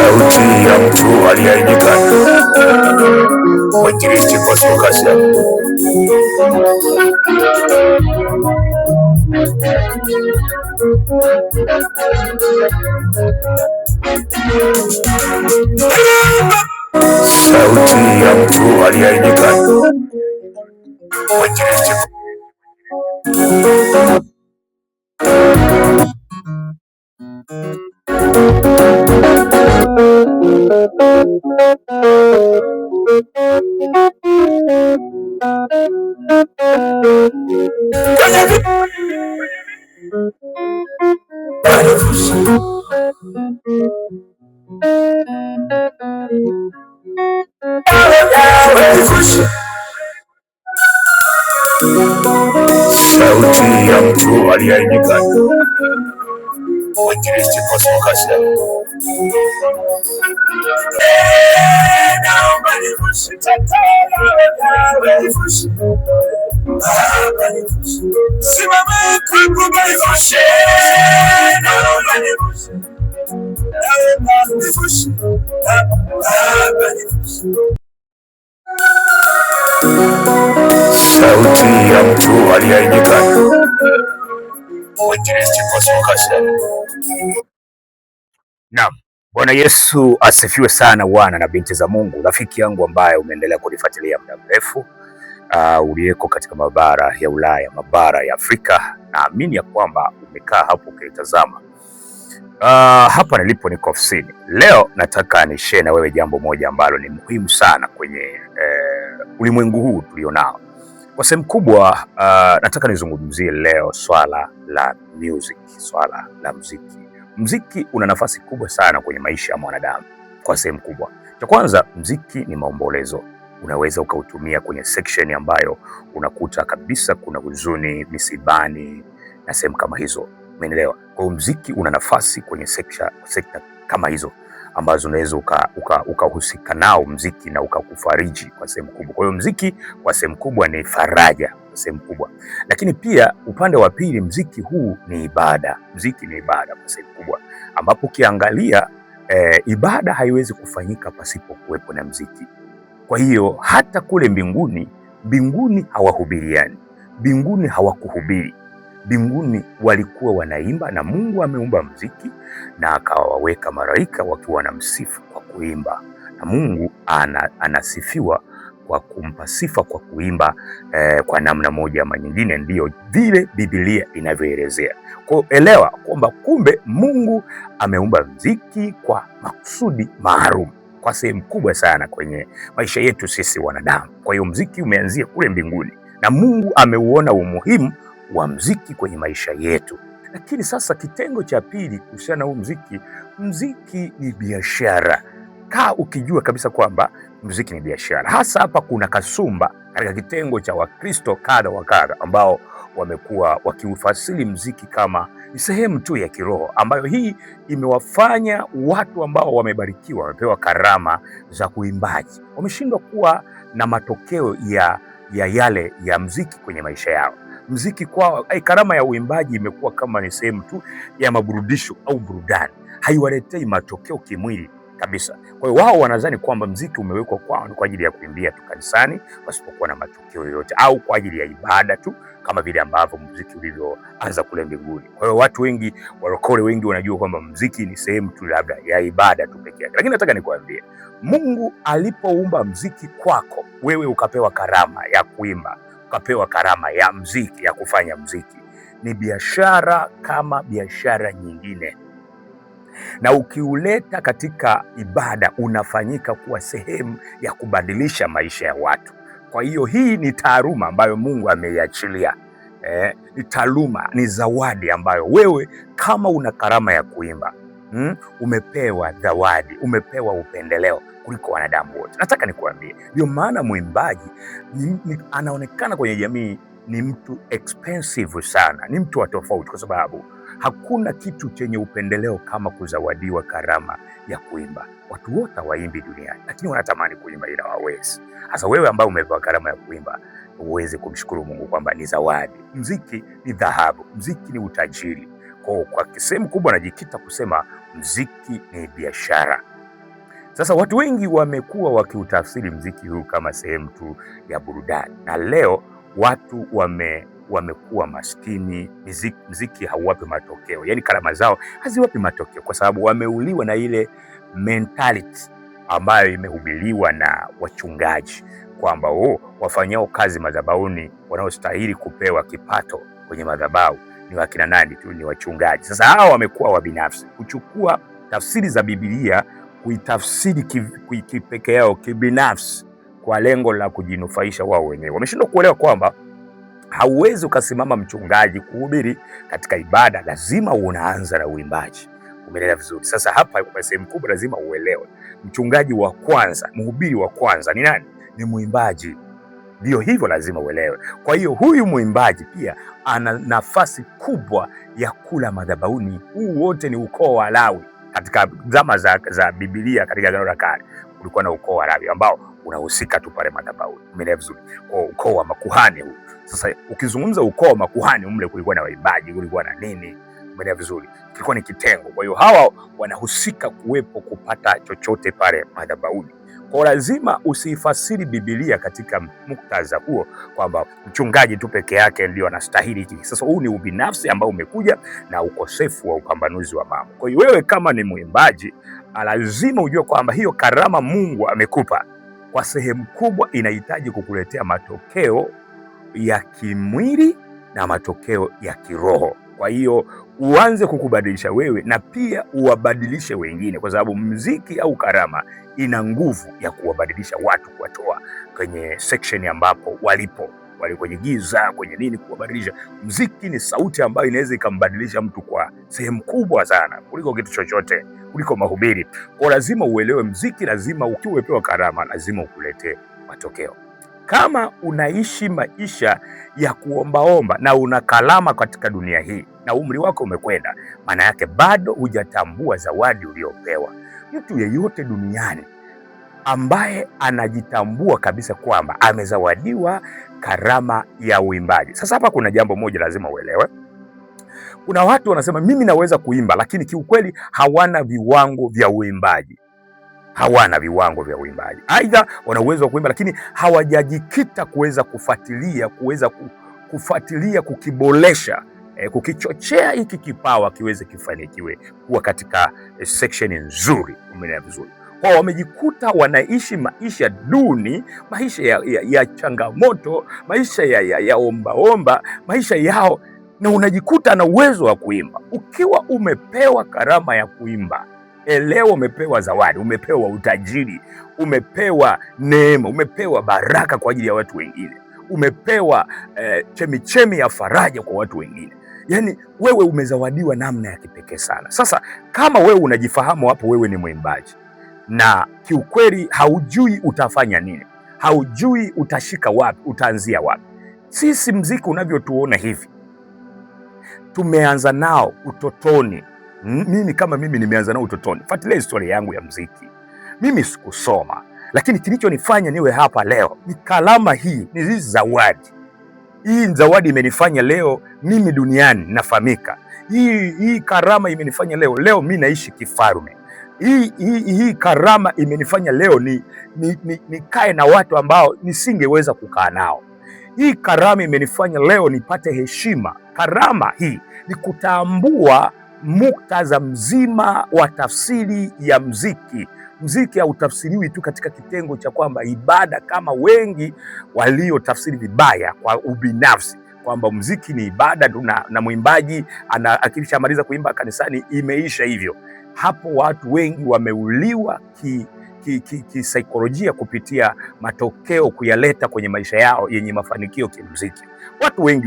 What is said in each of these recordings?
Sauti ya mtu aliyeaibika, mwinjilisti Bosco Kasia. Sauti ya mtu aliyeaibika, mwinjilisti sauti ya mtu aliyeaibika, mwinjilisti Bosco Kasia. Sauti ya mtu aliyeaibika, mwinjilisti Bosco Kasia. Naam, Bwana Yesu asifiwe sana, wana na binti za Mungu. Rafiki yangu ambaye umeendelea kunifuatilia muda mrefu, uliyeko katika mabara ya Ulaya, mabara ya Afrika, naamini ya kwamba umekaa hapo ukitazama. Hapa nilipo niko ofisini. Leo nataka nishare na wewe jambo moja ambalo ni muhimu sana kwenye ulimwengu huu tulionao. Kwa sehemu kubwa nataka nizungumzie leo swala la music, swala la muziki. Muziki una nafasi kubwa sana kwenye maisha ya mwanadamu kwa sehemu kubwa. Cha kwanza, muziki ni maombolezo. Unaweza ukautumia kwenye section ambayo unakuta kabisa kuna huzuni, misibani na sehemu kama hizo. Umeelewa? Kwa hiyo muziki una nafasi kwenye sekta kama hizo ambazo unaweza ukahusika nao muziki na ukakufariji kwa sehemu kubwa. Kwa hiyo muziki kwa sehemu kubwa ni faraja kwa sehemu kubwa, lakini pia upande wa pili, muziki huu ni ibada. Muziki ni ibada kwa sehemu kubwa, ambapo ukiangalia ibada haiwezi kufanyika pasipo kuwepo na muziki. Kwa hiyo hata kule mbinguni hawahubiriani, mbinguni hawakuhubiri. Mbinguni walikuwa wanaimba, na Mungu ameumba muziki na akawaweka malaika wakiwa wanamsifu kwa kuimba, na Mungu anasifiwa kwa kumpa sifa kwa kuimba kwa namna moja ama nyingine. Ndiyo vile Biblia inavyoelezea. Kwa hiyo elewa kwamba kumbe Mungu ameumba muziki kwa makusudi maalum kwa sehemu kubwa sana kwenye maisha yetu sisi wanadamu. Kwa hiyo muziki umeanzia kule mbinguni na Mungu ameuona umuhimu wa muziki kwenye maisha yetu. Lakini sasa kitengo cha pili kuhusiana na huu muziki, muziki ni biashara. Kaa ukijua kabisa kwamba muziki ni biashara. Hasa hapa kuna kasumba katika kitengo cha Wakristo kadha wa kadha ambao wamekuwa wakiufasiri muziki kama ni sehemu tu ya kiroho, ambayo hii imewafanya watu ambao wamebarikiwa, wamepewa karama za kuimbaji, wameshindwa kuwa na matokeo ya yale ya muziki kwenye maisha yao. Muziki kwao, karama ya uimbaji imekuwa kama ni sehemu tu ya maburudisho au burudani, haiwaletei matokeo kimwili kabisa. Kwa hiyo wao wanadhani kwamba muziki umewekwa kwao kwa ajili ya kuimbia tu kanisani pasipokuwa na matokeo yoyote, au kwa ajili ya ibada tu kama vile ambavyo muziki ulivyoanza kule mbinguni. Kwa hiyo watu wengi, warokole wengi, wanajua kwamba muziki ni sehemu tu labda ya ibada tu pekee yake. Lakini nataka nikwambie, Mungu alipoumba muziki kwako wewe, ukapewa karama ya kuimba, ukapewa karama ya muziki, ya kufanya muziki, ni biashara kama biashara nyingine, na ukiuleta katika ibada unafanyika kuwa sehemu ya kubadilisha maisha ya watu. Kwa hiyo hii ni taaluma ambayo Mungu ameiachilia. Ni taaluma, ni zawadi ambayo wewe kama una karama ya kuimba, umepewa zawadi, umepewa upendeleo kuliko wanadamu wote. Nataka nikuambie, ndio maana mwimbaji anaonekana kwenye jamii ni mtu expensive sana, ni mtu wa tofauti, kwa sababu hakuna kitu chenye upendeleo kama kuzawadiwa karama ya kuimba. Watu wote waimbi duniani, lakini wanatamani kuimba ila hawawezi. Sasa wewe ambaye umepewa karama ya kuimba, uweze kumshukuru Mungu kwamba ni zawadi. Muziki ni dhahabu, muziki ni utajiri. Kwa sehemu kubwa najikita kusema muziki ni biashara. Sasa watu wengi wamekuwa wakiutafsiri mziki huu kama sehemu tu ya burudani, na leo watu wamekuwa maskini. Mziki hauwapi matokeo, yani karama zao haziwapi matokeo, kwa sababu wameuliwa na ile mentality ambayo imehubiriwa na wachungaji kwamba wafanyao kazi madhabahuni wanaostahili kupewa kipato kwenye madhabahu ni wakina nani tu? Ni wachungaji. Sasa hao wamekuwa wabinafsi, kuchukua tafsiri za Biblia kuitafsiri kipeke yao kibinafsi kwa lengo la kujinufaisha wao wenyewe. Wameshindwa kuelewa kwamba hauwezi ukasimama mchungaji kuhubiri katika ibada, lazima unaanza na uimbaji. Umeelewa vizuri? Sasa hapa kwa sehemu kubwa lazima uelewe mchungaji wa kwanza, mhubiri wa kwanza ni nani? Ni muimbaji. Ndio hivyo, lazima uelewe. Kwa hiyo huyu muimbaji pia ana nafasi kubwa ya kula madhabahuni. Huu wote ni ukoo wa Lawi. Katika zama za Biblia, katika Agano la Kale kulikuwa na ukoo wa Lawi ambao unahusika tu pale madhabahuni. Umeelewa vizuri? Kwa ukoo wa makuhani huu. Sasa ukizungumza ukoo wa makuhani, umle kulikuwa na waimbaji, kulikuwa na nini. Umeelewa vizuri? Kilikuwa ni kitengo. Kwa hiyo hawa wanahusika kuwepo kupata chochote pale madhabahuni. Kwa lazima usifasiri Biblia katika muktadha huo kwamba mchungaji tu peke yake ndio anastahili hiki. Sasa huu ni ubinafsi ambao umekuja na ukosefu wa upambanuzi wa mambo. Kwa hiyo wewe kama ni mwimbaji, lazima ujue kwamba hiyo karama Mungu amekupa kwa sehemu kubwa inahitaji kukuletea matokeo ya kimwili na matokeo ya kiroho. Kwa hiyo uanze kukubadilisha wewe na pia uwabadilishe wengine, kwa sababu muziki au karama ina nguvu ya kuwabadilisha watu, kuwatoa kwenye section ambapo wali kwenye giza, kwenye nini, kuwabadilisha. Muziki ni sauti ambayo inaweza ikambadilisha mtu kwa sehemu kubwa sana kuliko kitu chochote, kuliko mahubiri. Kwa lazima uelewe muziki, lazima ukiwa umepewa karama, lazima ukulete matokeo. Kama unaishi maisha ya kuombaomba na una kalama katika dunia hii na umri wako umekwenda, maana yake bado hujatambua zawadi uliopewa. Mtu yeyote duniani ambaye anajitambua kabisa kwamba amezawadiwa karama ya uimbaji. Sasa hapa kuna jambo moja lazima uelewe. Kuna watu wanasema mimi naweza kuimba, lakini kiukweli hawana viwango vya uimbaji. Aidha wana uwezo wa kuimba lakini hawajajikita kuweza kufuatilia kukiboresha, kukichochea hiki kipawa kiweze kifanikiwe kuwa katika section nzuri. Umeelewa vizuri? Kwa wamejikuta wanaishi maisha duni, maisha ya changamoto, maisha ya ombaomba, maisha yao, na unajikuta na uwezo wa kuimba. Ukiwa umepewa karama ya kuimba, elewa umepewa zawadi, umepewa utajiri, umepewa neema, umepewa baraka kwa ajili ya watu wengine, umepewa chemichemi ya faraja kwa watu wengine. Yaani wewe umezawadiwa namna ya kipekee sana. Sasa kama wewe unajifahamu hapo wewe ni mwimbaji na kiukweli haujui utafanya nini, haujui utashika wapi, utaanzia wapi. Sisi mziki unavyotuona hivi tumeanza nao utotoni. Mimi nimeanza nao utotoni. Fuatilia historia yangu ya mziki. Mimi sikusoma, lakini kilichonifanya niwe hapa leo ni kalama hii, ni hizi zawadi. Hii zawadi imenifanya leo mimi duniani nafahamika. Hii karama imenifanya leo mimi naishi kifalme. Hii karama imenifanya leo nikae na watu ambao nisingeweza kukaa nao. Hii karama imenifanya leo nipate heshima. Karama hii ni kutambua muktadha mzima wa tafsiri ya mziki. Mziki hautafsiriwi tu katika kitengo cha kwamba ibada, kama wengi waliotafsiri vibaya kwa ubinafsi kwamba mziki ni ibada tu na mwimbaji akishamaliza kuimba kanisani imeisha hivyo. Hapo watu wengi wameuliwa kisaikolojia kupitia matokeo kuyaleta kwenye maisha yao yenye mafanikio kimuziki. Watu wengi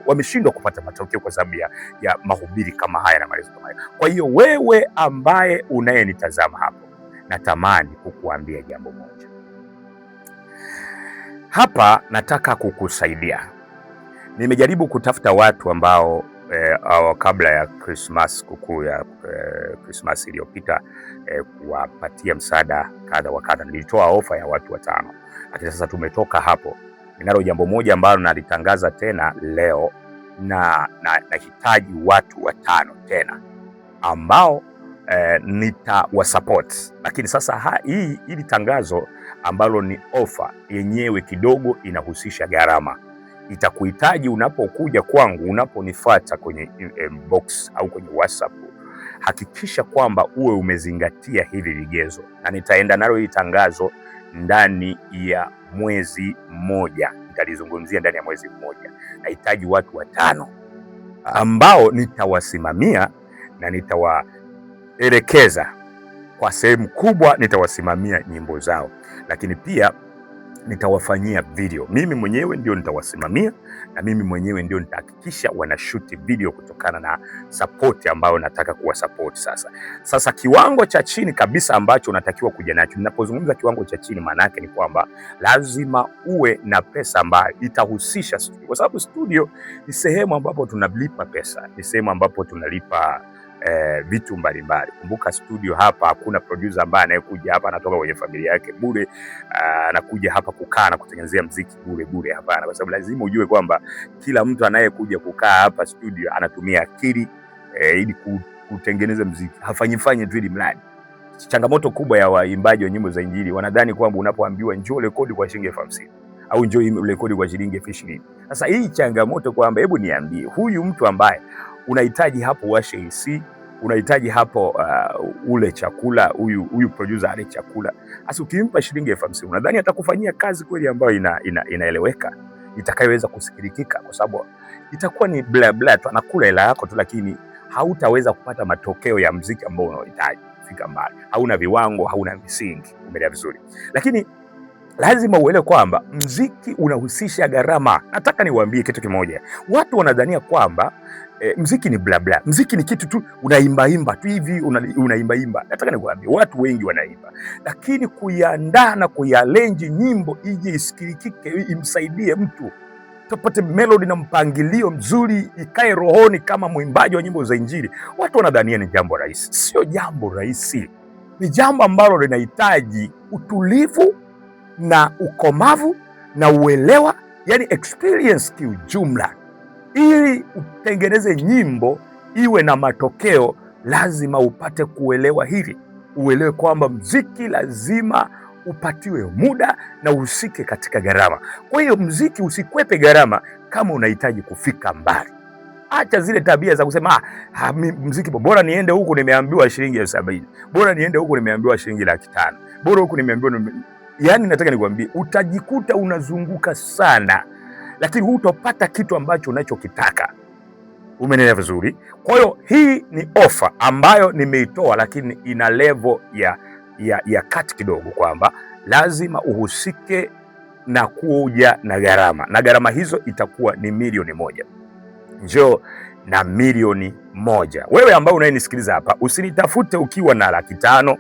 wameshindwa kupata matokeo kwa sababu ya mahubiri kama haya na maelezo kama haya. Kwa hiyo wewe ambaye unayenitazama hapo, natamani kukuambia jambo moja. Hapa nataka kukusaidia. Nimejaribu kutafuta watu ambao kabla ya Christmas, sikukuu ya Christmas iliyopita, kuwapatia msaada kadha wa kadha. Nilitoa ofa ya watu 5, lakini sasa tumetoka hapo. Ninalo jambo moja ambalo nalitangaza tena leo, na nahitaji watu 5 tena ambao nitawasupport. Lakini sasa hili tangazo ambalo ni ofa yenyewe kidogo inahusisha gharama. Itakuhitaji unapokuja kwangu, unaponifuata kwenye inbox au kwenye WhatsApp, hakikisha kwamba uwe umezingatia hivi vigezo, na nitaenda nalo hili tangazo ndani ya mwezi mmoja. Nitalizungumzia ndani ya mwezi mmoja. Nahitaji watu 5 ambao nitawasimamia na nitawaelekeza kwa sehemu kubwa, nitawasimamia nyimbo zao, lakini pia nitawafanyia video. Mimi mwenyewe ndio nitawasimamia na mimi mwenyewe ndio nitahakikisha wanashuti video kutokana na support ambayo nataka kuwa support. Sasa kiwango cha chini kabisa ambacho unatakiwa kuja nacho, ninapozungumza kiwango cha chini, maana yake ni kwamba lazima uwe na pesa ambayo itahusisha studio, kwa sababu studio ni sehemu ambapo tunalipa pesa, ni sehemu ambapo tunalipa vitu mbalimbali. Kumbuka studio hapa hakuna producer ambaye anayekuja hapa anatoka kwenye familia yake bure, anakuja hapa kukaa na kutengenezea muziki bure. Hapana, kwa sababu lazima ujue kwamba kila mtu anayekuja kukaa hapa studio anatumia akili ili kutengeneza muziki. Hafanyi tu ili mradi. Changamoto kubwa ya waimbaji wa nyimbo za Injili, wanadhani kwamba unapoambiwa njoo rekodi kwa shilingi 50,000 au njoo rekodi kwa shilingi 20,000. Sasa hii changamoto kwamba hebu niambie, huyu mtu ambaye unahitaji hapo washe AC, unahitaji hapo ule chakula, huyu producer ale chakula. Sasa ukimpa shilingi 50,000, unadhani atakufanyia kazi kweli ambayo inaeleweka, itakayoweza kusikilika? Kwa sababu itakuwa ni bla bla tu, anakula hela yako tu, lakini hautaweza kupata matokeo ya muziki ambao unahitaji kufika mbali. Hauna viwango, hauna misingi. Umeelewa vizuri? Lakini lazima uelewe kwamba muziki unahusisha gharama. Nataka niwaambie kitu kimoja. Watu wanadhania kwamba muziki ni bla bla. Muziki ni kitu tu unaimba tu hivi, unaimba. Nataka niwaambie watu wengi wanaimba, lakini kuiandaa na kuiarrange nyimbo ije isikilike, imsaidie mtu, tupate melody na mpangilio mzuri, ikae rohoni kama mwimbaji wa nyimbo za Injili. Watu wanadhania ni jambo rahisi. Sio jambo rahisi. Ni jambo ambalo linahitaji utulivu na ukomavu na uelewa, yani experience kiujumla. Ili utengeneze nyimbo iwe na matokeo, lazima upate kuelewa hili. Uelewe kwamba muziki lazima upatiwe muda na uhusike katika gharama. Kwa hiyo muziki usikwepe gharama kama unahitaji kufika mbali. Acha zile tabia za kusema muziki bora niende huku nimeambiwa shilingi 70,000, bora niende huku nimeambiwa shilingi 500,000, bora huku nimeambiwa. Yani nataka nikwambie, utajikuta unazunguka sana, lakini hutopata kitu ambacho unachokitaka. Umenielewa vizuri? Kwa hiyo hii ni ofa ambayo nimeitoa, lakini ina level ya kati kidogo, kwamba lazima uhusike na kuja na gharama, na gharama hizo itakuwa ni milioni 1. Njoo na milioni 1. Wewe ambao unayenisikiliza hapa, usinitafute ukiwa na 500,000,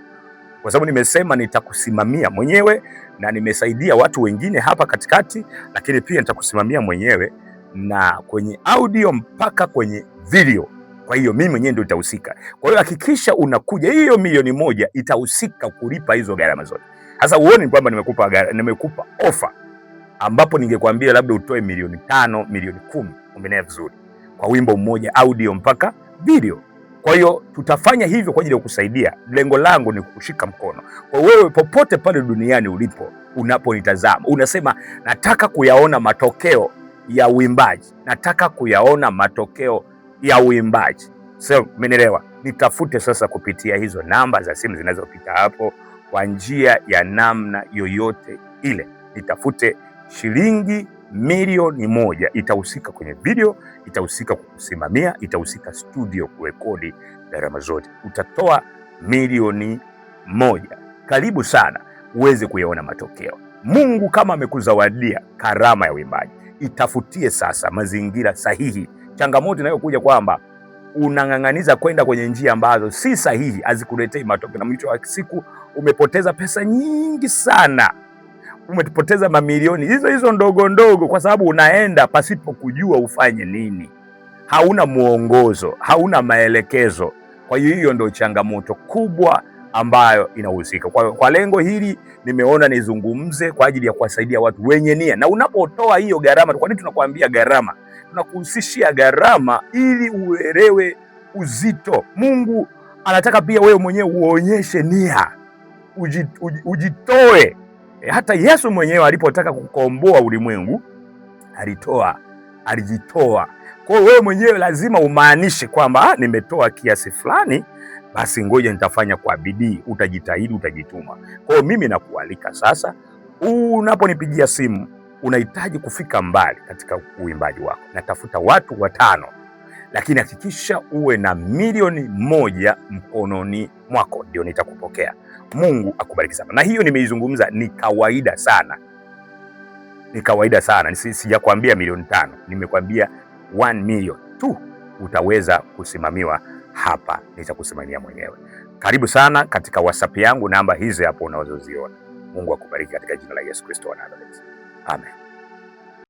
kwa sababu nimesema nitakusimamia mwenyewe na nimesaidia watu wengine hapa katikati, lakini pia nitakusimamia mwenyewe na kwenye audio mpaka kwenye video. Kwa hiyo mimi mwenyewe ndio nitahusika. Kwa hiyo hakikisha unakuja, hiyo milioni 1 itahusika kulipa hizo gharama zote. Sasa uone kwamba nimekupa ofa ambapo ningekwambia labda utoe milioni 5, milioni 10. Umeelewa vizuri? Kwa wimbo mmoja, audio mpaka video. Kwa hiyo tutafanya hivyo kwa ajili ya kukusaidia. Lengo langu ni kukushika mkono. Kwa wewe popote pale duniani ulipo, unaponitazama, unasema nataka kuyaona matokeo ya uimbaji, nataka kuyaona matokeo ya uimbaji. So, umenielewa? Nitafute sasa kupitia hizo namba za simu zinazopita hapo, kwa njia ya namna yoyote ile. Nitafute shilingi milioni 1, itahusika kwenye video, itahusika kukusimamia, itahusika studio kurekodi, gharama zote. Utatoa milioni 1. Karibu sana uweze kuyaona matokeo. Mungu kama amekuzawadia karama ya uimbaji, itafutie sasa mazingira sahihi. Changamoto inayokuja kwamba unang'ang'aniza kwenda kwenye njia ambazo si sahihi, hazikuletei matokeo, na mwisho wa siku umepoteza pesa nyingi sana. Umepoteza mamilioni hizo ndogo ndogo, kwa sababu unaenda pasipo kujua ufanye nini. Hauna muongozo, hauna maelekezo. Kwa hiyo ndio changamoto kubwa ambayo inahusika. Kwa lengo hili nimeona nizungumze kwa ajili ya kuwasaidia watu wenye nia. Na unapotoa hiyo gharama, kwa nini tunakuambia gharama? Tunakuhusishia gharama ili uelewe uzito. Mungu Anataka pia wewe mwenyewe uonyeshe nia, ujitoe. Hata Yesu mwenyewe alipotaka kukomboa ulimwengu alijitoa. Kwa hiyo wewe mwenyewe lazima umaanishe kwamba nimetoa kiasi fulani, basi ngoja nitafanya kwa bidii. Utajitahidi, utajituma. Kwa hiyo mimi nakualika sasa, unaponipigia simu unahitaji kufika mbali katika uimbaji wako, natafuta watu 5, lakini hakikisha uwe na milioni 1 mkononi mwako, ndio nitakupokea. Mungu akubariki sana. Na hiyo nimeizungumza ni kawaida sana, ni kawaida sana. Sijakwambia milioni 5, nimekwambia 1 million tu utaweza kusimamiwa hapa, nitakusimamia mwenyewe. Karibu sana katika WhatsApp yangu, namba hizi hapo unazoziona. Mungu akubariki katika jina la Yesu Kristo wa Nazareti. Amen.